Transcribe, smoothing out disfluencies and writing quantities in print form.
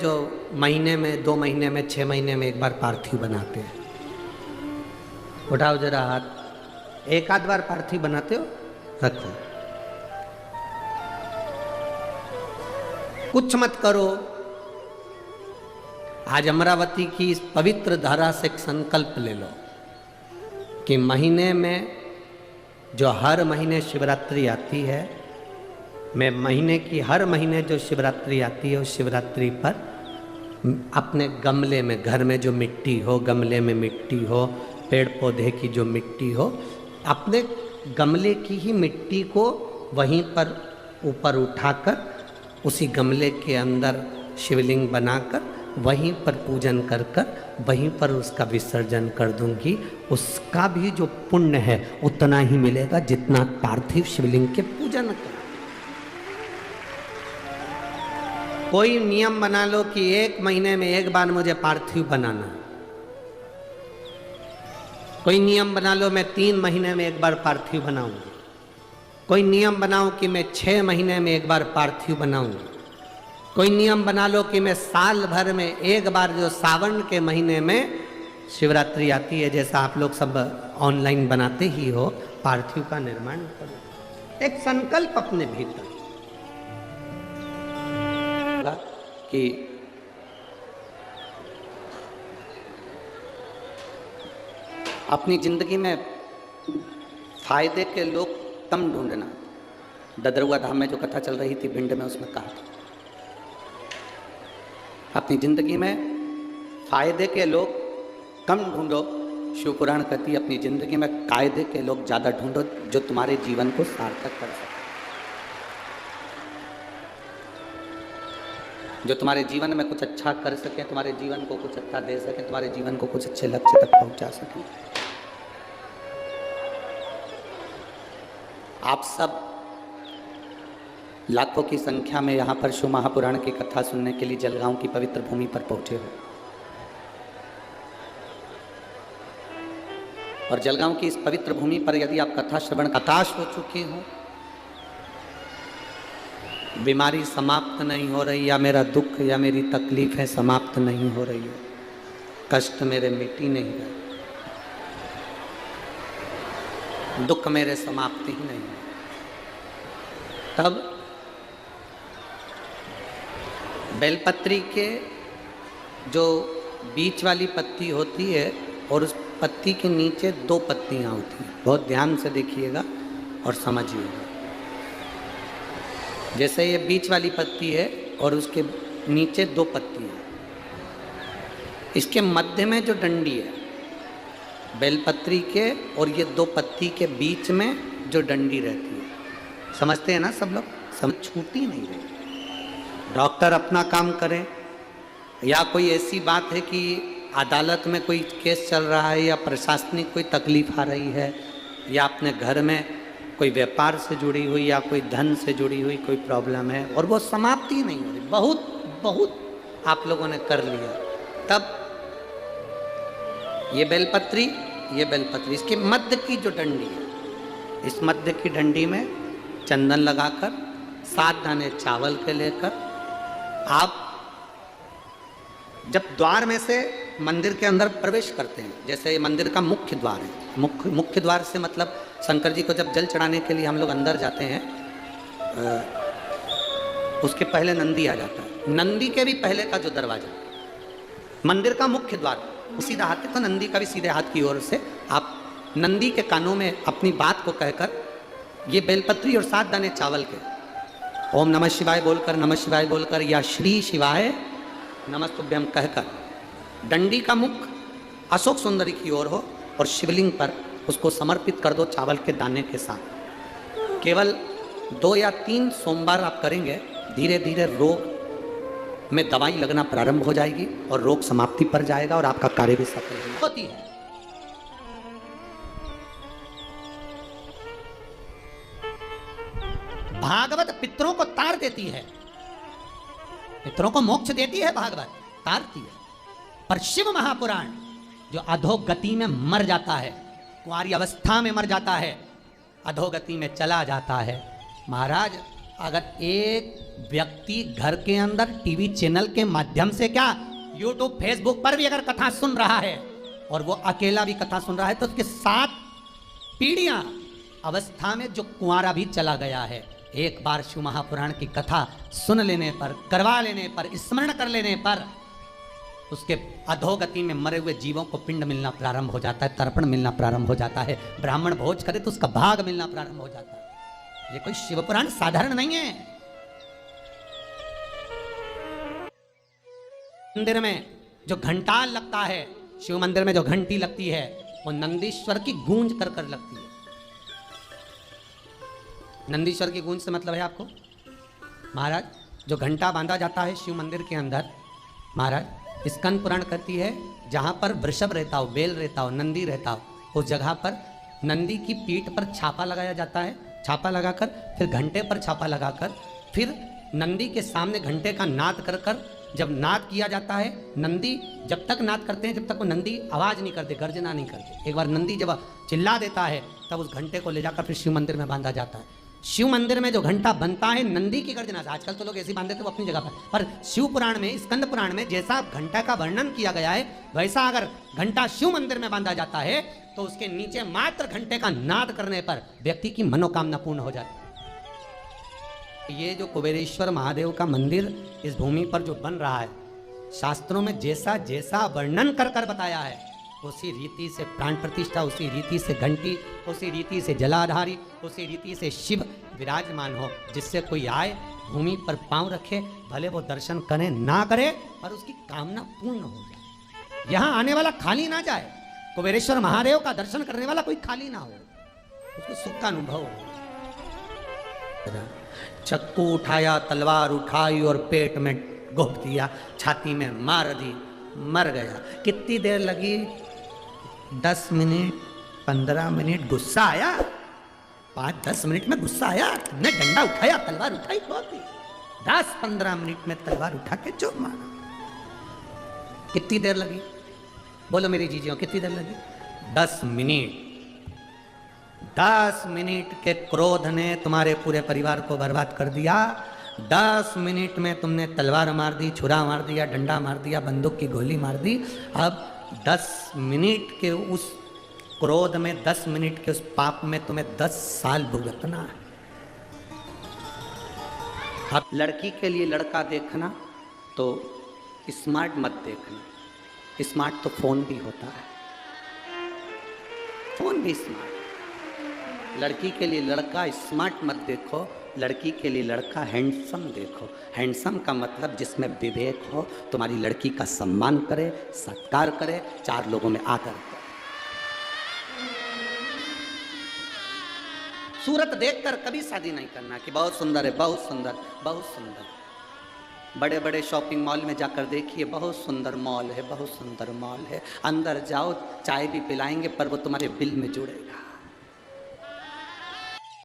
जो महीने में, 2 महीने में, 6 महीने में एक बार पार्थिव बनाते हैं। उठाओ जरा हाथ। एक आध बार पार्थिव बनाते हो? रखो। कुछ मत करो। आज अमरावती की इस पवित्र धारा से एक संकल्प ले लो कि महीने में, जो हर महीने शिवरात्रि आती है, मैं महीने की हर महीने जो शिवरात्रि आती है उस शिवरात्रि पर अपने गमले में, घर में जो मिट्टी हो, गमले में मिट्टी हो, पेड़ पौधे की जो मिट्टी हो, अपने गमले की ही मिट्टी को वहीं पर ऊपर उठाकर उसी गमले के अंदर शिवलिंग बनाकर वहीं पर पूजन कर कर वहीं पर उसका विसर्जन कर दूंगी। उसका भी जो पुण्य है उतना ही मिलेगा जितना पार्थिव शिवलिंग के पूजन कर। कोई नियम बना लो कि 1 महीने में एक बार मुझे पार्थिव बनाना। कोई नियम बना लो मैं 3 महीने में एक बार पार्थिव बनाऊंगा। कोई नियम बनाओ कि मैं 6 महीने में एक बार पार्थिव बनाऊंगा। कोई नियम बना लो कि मैं साल भर में एक बार, जो सावन के महीने में शिवरात्रि आती है, जैसा आप लोग सब ऑनलाइन बनाते ही हो, पार्थिव का निर्माण करो। एक संकल्प अपने भीतर कि अपनी जिंदगी में फायदे के लोग कम ढूंढना। ददरुआ धाम में जो कथा चल रही थी भिंड में, उसमें कहा था अपनी जिंदगी में फायदे के लोग कम ढूंढो। शिव पुराण कहती है अपनी जिंदगी में कायदे के लोग ज्यादा ढूंढो, जो तुम्हारे जीवन को सार्थक कर सके, जो तुम्हारे जीवन में कुछ अच्छा कर सके, तुम्हारे जीवन को कुछ अच्छा दे सके, तुम्हारे जीवन को कुछ अच्छे लक्ष्य तक पहुंचा सके। आप सब लाखों की संख्या में यहाँ पर शिव महापुराण की कथा सुनने के लिए जलगांव की पवित्र भूमि पर पहुंचे हो, और जलगांव की इस पवित्र भूमि पर यदि आप कथा श्रवण हताश हो चुके हो, बीमारी समाप्त नहीं हो रही, या मेरा दुख या मेरी तकलीफ है समाप्त नहीं हो रही है, कष्ट मेरे मिटी नहीं रहे, दुख मेरे समाप्ति ही नहीं है, तब बेलपत्री के जो बीच वाली पत्ती होती है और उस पत्ती के नीचे 2 पत्तियां होती हैं, बहुत ध्यान से देखिएगा और समझिएगा। जैसे ये बीच वाली पत्ती है और उसके नीचे 2 पत्तियां, इसके मध्य में जो डंडी है बेलपत्री के और ये 2 पत्ती के बीच में जो डंडी रहती है, समझते हैं ना सब लोग? समझ छूटी नहीं रही। डॉक्टर अपना काम करें, या कोई ऐसी बात है कि अदालत में कोई केस चल रहा है, या प्रशासनिक कोई तकलीफ आ रही है, या अपने घर में कोई व्यापार से जुड़ी हुई या कोई धन से जुड़ी हुई कोई प्रॉब्लम है और वो समाप्ति नहीं हो रही, बहुत आप लोगों ने कर लिया, तब ये बेलपत्री इसके मध्य की जो डंडी है, इस मध्य की डंडी में चंदन लगाकर 7 दाने चावल के लेकर आप जब द्वार में से मंदिर के अंदर प्रवेश करते हैं, जैसे मंदिर का मुख्य द्वार है, मुख्य द्वार से मतलब शंकर जी को जब जल चढ़ाने के लिए हम लोग अंदर जाते हैं, उसके पहले नंदी आ जाता है। नंदी के भी पहले का जो दरवाजा, मंदिर का मुख्य द्वार, सीधा हाथ है तो नंदी का भी सीधे हाथ की ओर से आप नंदी के कानों में अपनी बात को कहकर ये बेलपत्री और 7 दाने चावल के ओम नमः शिवाय बोलकर या श्री शिवाय नमस्तुभ्यम कहकर डंडी का मुख अशोक सुंदरी की ओर हो और शिवलिंग पर उसको समर्पित कर दो चावल के दाने के साथ। केवल 2 या 3 सोमवार आप करेंगे, धीरे धीरे रोग में दवाई लगना प्रारंभ हो जाएगी और रोग समाप्ति पर जाएगा और आपका कार्य भी सफल होती है। भागवत पितरों को तार देती है, पितरों को मोक्ष देती है, भागवत तारती है। पर शिव महापुराण जो अधोगति में मर जाता है, कुंवारी अवस्था में मर जाता है, अधोगति में चला जाता है, महाराज अगर एक व्यक्ति घर के अंदर टीवी चैनल के माध्यम से क्या यूट्यूब फेसबुक पर भी अगर कथा सुन रहा है और वो अकेला भी कथा सुन रहा है तो उसके 7 पीढ़ियां अवस्था में जो कुंवारा भी चला गया है, एक बार शिव महापुराण की कथा सुन लेने पर, करवा लेने पर, स्मरण कर लेने पर उसके अधोगति में मरे हुए जीवों को पिंड मिलना प्रारंभ हो जाता है, तर्पण मिलना प्रारंभ हो जाता है, ब्राह्मण भोज करे तो उसका भाग मिलना प्रारंभ हो जाता है। ये कोई शिव पुराण साधारण नहीं है। मंदिर में जो घंटा लगता है, शिव मंदिर में जो घंटी लगती है वो नंदीश्वर की गूंज कर कर लगती है। नंदीश्वर की गूंज से मतलब है आपको महाराज जो घंटा बांधा जाता है शिव मंदिर के अंदर, महाराज स्कंद पुराण कहती है जहां पर वृषभ रहता हो, बेल रहता हो, नंदी रहता हो, उस जगह पर नंदी की पीठ पर छापा लगाया जाता है। छापा लगाकर फिर घंटे पर छापा लगाकर फिर नंदी के सामने घंटे का नाद कर कर जब नाद किया जाता है, नंदी जब तक नाद करते हैं जब तक वो नंदी आवाज नहीं करते, गर्जना नहीं करते। एक बार नंदी जब चिल्ला देता है तब उस घंटे को ले जाकर फिर शिव मंदिर में बांधा जाता है। शिव मंदिर में जो घंटा बनता है नंदी की गर्जना से, आजकल तो लोग ऐसे बांध देते वो अपनी जगह पर शिव पुराण में, स्कंद पुराण में जैसा घंटा का वर्णन किया गया है वैसा अगर घंटा शिव मंदिर में बांधा जाता है तो उसके नीचे मात्र घंटे का नाद करने पर व्यक्ति की मनोकामना पूर्ण हो जाती है। ये जो कुबेरेश्वर महादेव का मंदिर इस भूमि पर जो बन रहा है, शास्त्रों में जैसा जैसा वर्णन कर कर बताया है उसी रीति से प्राण प्रतिष्ठा, उसी रीति से घंटी, उसी रीति से जलाधारी, उसी रीति से शिव विराजमान हो, जिससे कोई आए भूमि पर पांव रखे, भले वो दर्शन करे ना करे पर उसकी कामना पूर्ण हो जाए। यहाँ आने वाला खाली ना जाए, कुबेरेश्वर महादेव का दर्शन करने वाला कोई खाली ना हो, उसको सुख का अनुभव हो। चक्कू उठाया, तलवार उठाई और पेट में घोप दिया, छाती में मार दी, मर गया। कितनी देर लगी? 10 मिनट, 15 मिनट। गुस्सा आया? 5-10 मिनट में गुस्सा आया? तुमने डंडा उठाया, तलवार उठाई, बहुत ही 10-15 मिनट में तलवार उठा के चोट मारा। कितनी देर लगी? बोलो मेरी जीजियों, कितनी देर लगी? 10 मिनट। 10 मिनट के क्रोध ने तुम्हारे पूरे परिवार को बर्बाद कर दिया। 10 मिनट में तुमने तलवार मार दी, छुरा मार दिया, डंडा मार दिया, बंदूक की गोली मार दी। अब 10 मिनट के उस क्रोध में, 10 मिनट के उस पाप में तुम्हें 10 साल भुगतना है। अब लड़की के लिए लड़का देखना तो स्मार्ट मत देखना, स्मार्ट तो फोन भी होता है, फोन भी स्मार्ट। लड़की के लिए लड़का स्मार्ट मत देखो, लड़की के लिए लड़का हैंडसम देखो। हैंडसम का मतलब जिसमें विवेक हो, तुम्हारी लड़की का सम्मान करे, सत्कार करे, 4 लोगों में आदर करे। सूरत देखकर कभी शादी नहीं करना कि बहुत सुंदर है, बहुत सुंदर, बहुत सुंदर। बड़े बड़े शॉपिंग मॉल में जाकर देखिए, बहुत सुंदर मॉल है, बहुत सुंदर मॉल है, अंदर जाओ चाय भी पिलाएंगे पर वो तुम्हारे बिल में जुड़ेगा।